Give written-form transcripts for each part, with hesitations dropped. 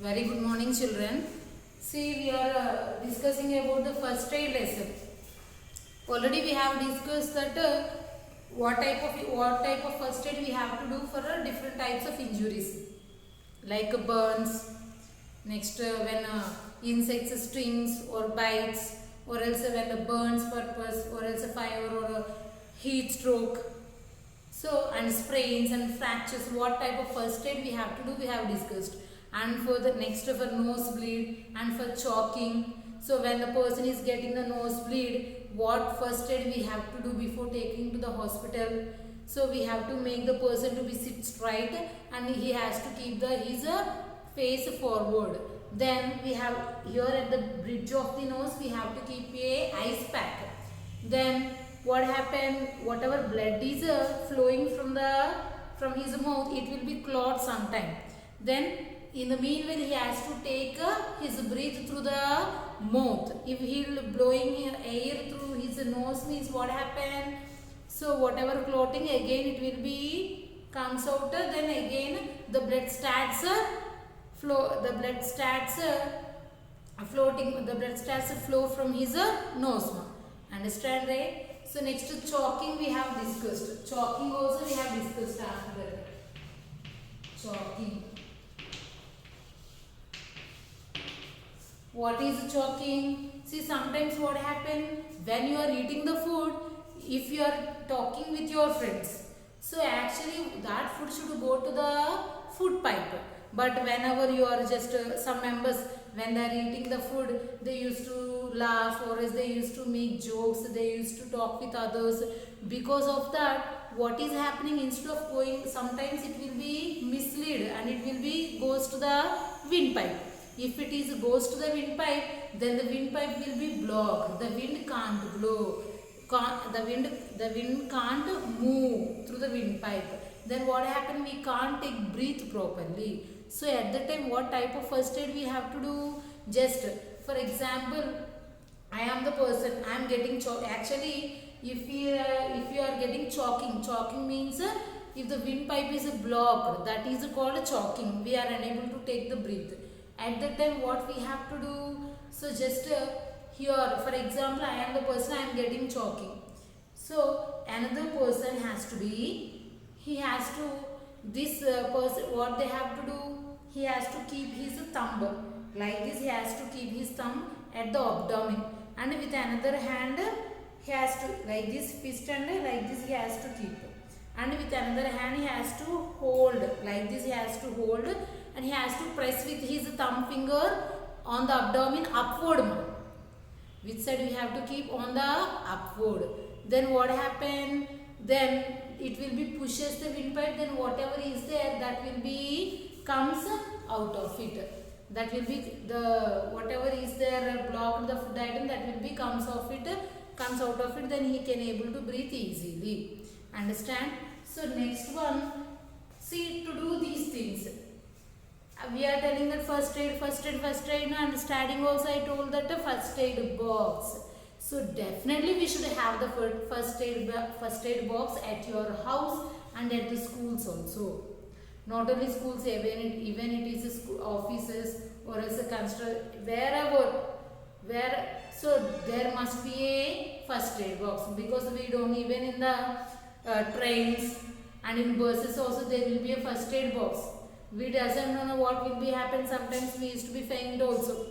Very good morning, children. See, we are discussing about the first aid lesson. Already we have discussed that what type of first aid we have to do for different types of injuries, like burns. Next, when insects stings or bites, or else when the burns purpose, or else a fire or a heat stroke. So, and sprains and fractures, what type of first aid we have to do, we have discussed. And for the next, for nosebleed and for choking. So, when the person is getting the nosebleed, what first aid we have to do before taking to the hospital. So, we have to make the person to be sit straight and he has to keep his face forward. Then we have here at the bridge of the nose, we have to keep a ice pack. Then what happened, whatever blood is flowing from his mouth, it will be clot sometime. Then in the meanwhile he has to take his breath through the mouth. If he will blowing air through his nose, means what happened, so whatever clotting, again it will be comes out, then again the blood starts flow, the blood starts floating, the blood starts flow from his nose. Understand, right? So next, choking we have discussed. Choking also we have discussed after that. Choking. What is choking? See, sometimes what happen when you are eating the food, if you are talking with your friends, so actually that food should go to the food pipe. But whenever you are just some members, when they are eating the food, they used to laugh, or as they used to make jokes, they used to talk with others. Because of that, what is happening, instead of going, sometimes it will be mislead and it will be goes to the windpipe. If it is goes to the windpipe, then the windpipe will be blocked. The wind can't blow. The wind can't move through the windpipe. Then what happened? We can't take breathe properly. So at that time, what type of first aid we have to do? Just for example, I am the person, I am getting actually, if you are getting choking means if the windpipe is blocked, that is called choking. We are unable to take the breath. At that time, what we have to do? So just here, for example, I am the person, I am getting choking. So another person has to be, he has to, this person, what they have to do, he has to keep his thumb like this. He has to keep his thumb at the abdomen, and with another hand he has to like this fist, and like this he has to keep, and with another hand he has to hold like this. He has to hold and he has to press with his thumb finger on the abdomen upward. Which side we have to keep? On the upward. Then what happen? Then it will be pushes the windpipe. Then whatever is there, that will be comes out of it. That will be the whatever is there blocked the food item, that will be comes out of it. Then he can able to breathe easily. Understand? So next one, see, to do these things, we are telling that first aid, and starting also I told that a first aid box. So definitely we should have the first aid box at your house and at the schools also. Not only schools, even it is school, offices, or as a construction, where, so there must be a first aid box, because we don't, even in the trains and in buses also there will be a first aid box. We doesn't know what will be happen. Sometimes we used to be faint also.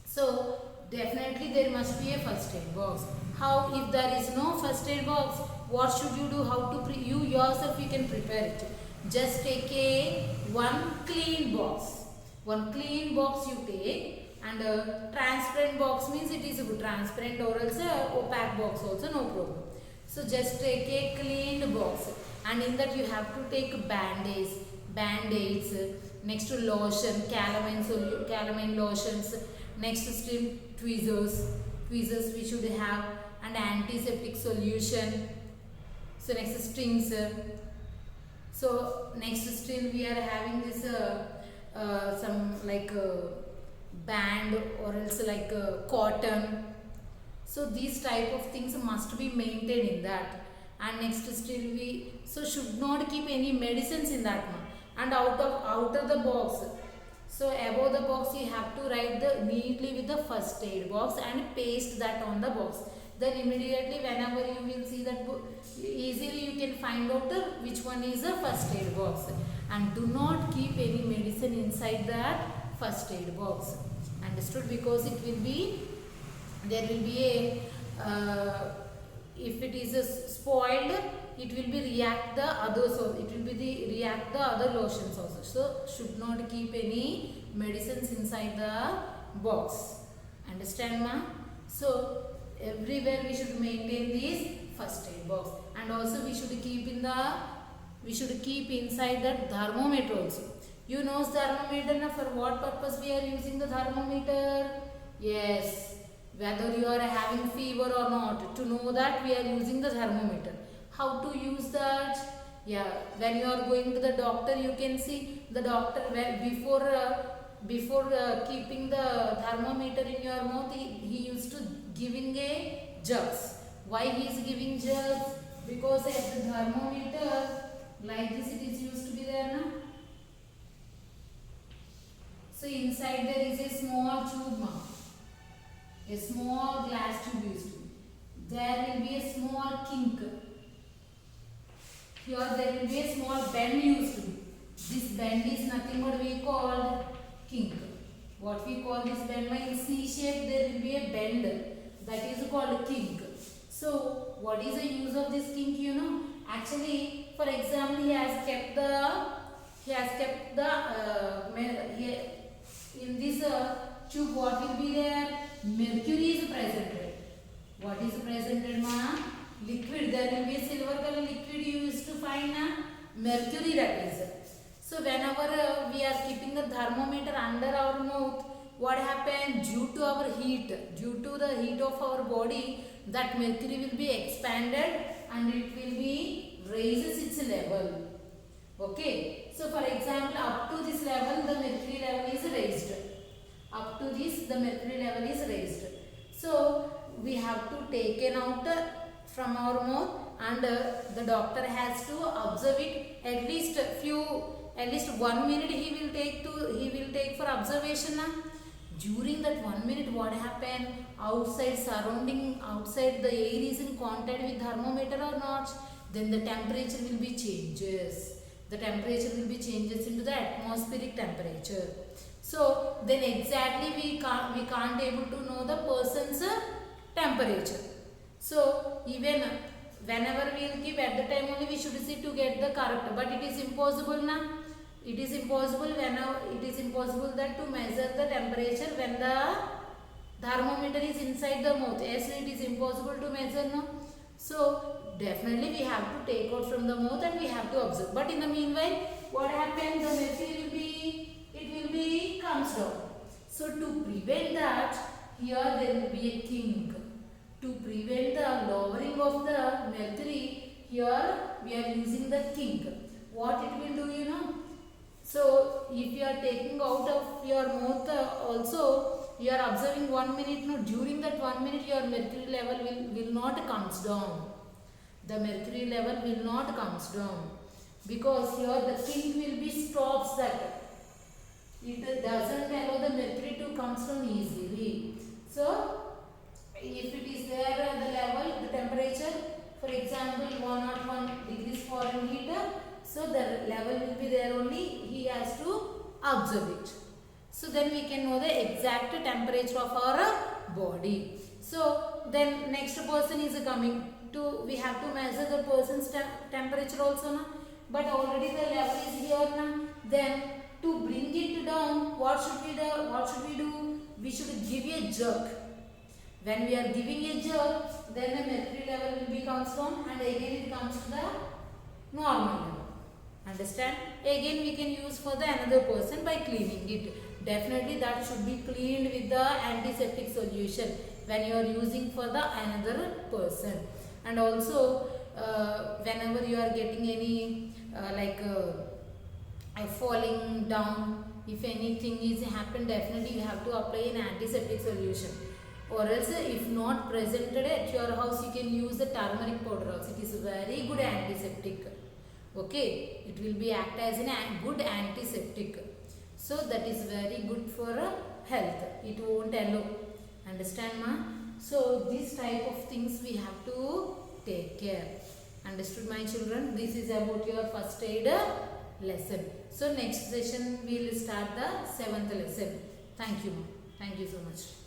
So definitely there must be a first aid box. How, if there is no first aid box, what should you do? How to you yourself you can prepare it. Just take one clean box. One clean box you take, and a transparent box means it is a good transparent, or else a opaque box also, no problem. So just take a cleaned box, and in that you have to take band-aids, next to lotion, calamine lotions, next still tweezers we should have, and antiseptic solution. So next strings. So next still we are having this some like band, or else like cotton. So these type of things must be maintained in that. And next still we, so should not keep any medicines in that one. And out of the box, So above the box you have to write the neatly with the first aid box and paste that on the box. Then immediately whenever you will see that book, easily you can find out which one is a first aid box. And do not keep any medicine inside that first aid box. Understood? Because it will be, there will be a, if it is spoiled, it will be react the others also. It will be the react the other lotions also. So should not keep any medicines inside the box. Understand, ma? So everywhere we should maintain this first aid box, and also we should keep inside that thermometer also. You know thermometer na, for what purpose we are using the thermometer? Yes, whether you are having fever or not, to know that we are using the thermometer. How to use that? Yeah, when you are going to the doctor, you can see the doctor before keeping the thermometer in your mouth, he used to giving a jugs. Why he is giving jugs? Because at the thermometer like this it is used to be there, na? So inside there is a small tube, ma. A small glass tube used to be. There will be a small kink. Here there will be a small bend used to be. This bend is nothing but we call kink. What we call this bend? In C shape there will be a bend. That is called kink. So what is the use of this kink, you know? Actually, for example, he has kept in this tube, what will be there? Mercury is presented. What is presented, ma? Liquid. There will be a silver color liquid you used to find, na? Mercury, that is. So whenever we are keeping the thermometer under our mouth, what happens? Due to our heat, due to the heat of our body, that mercury will be expanded and it will be raises its level. Okay. So for example, up to this level, the mercury level is raised. Up to this, the mercury level is raised. So we have to take it out from our mouth, and the doctor has to observe it at least 1 minute he will take for observation. During that 1 minute, what happened? Outside the air is in contact with thermometer or not? Then the temperature will be changes. The temperature will be changes into the atmospheric temperature. So then exactly we can't able to know the person's temperature. So even whenever we will keep at the time only we should see to get the correct. But it is impossible na. It is impossible that to measure the temperature when the thermometer is inside the mouth. Yes, it is impossible to measure, no. So definitely we have to take out from the mouth and we have to observe. But in the meanwhile, what happens? The mercury will be comes down. So to prevent that, here there will be a kink. To prevent the lowering of the mercury, here we are using the kink. What it will do, you know? So if you are taking out of your mouth also, you are observing 1 minute. No, during that 1 minute your mercury level will not comes down. The mercury level will not comes down, because here the kink will be stops that. It doesn't allow the mercury to comes down easily. So if it is there the level, the temperature, for example 101 degrees Fahrenheit, so the level will be there only, he has to observe it. So then we can know the exact temperature of our body. So then next person is coming to, we have to measure the person's temperature also, na? But already the level is here, na? Then to bring it down, what should we do? We should give a jerk. When we are giving a jerk, then the mercury level will be comes down and again it comes to the normal level. Understand? Again we can use for the another person by cleaning it. Definitely that should be cleaned with the antiseptic solution when you are using for the another person. And also whenever you are getting any falling down, if anything is happened, definitely you have to apply an antiseptic solution. Or else if not presented at your house, you can use the turmeric powder also. It is a very good antiseptic. Okay, it will be act as a good antiseptic. So that is very good for health. It won't allow. Understand, ma? So this type of things we have to take care. Understood, my children? This is about your first aid lesson. So next session we will start the 7th lesson. Thank you, ma. Thank you so much.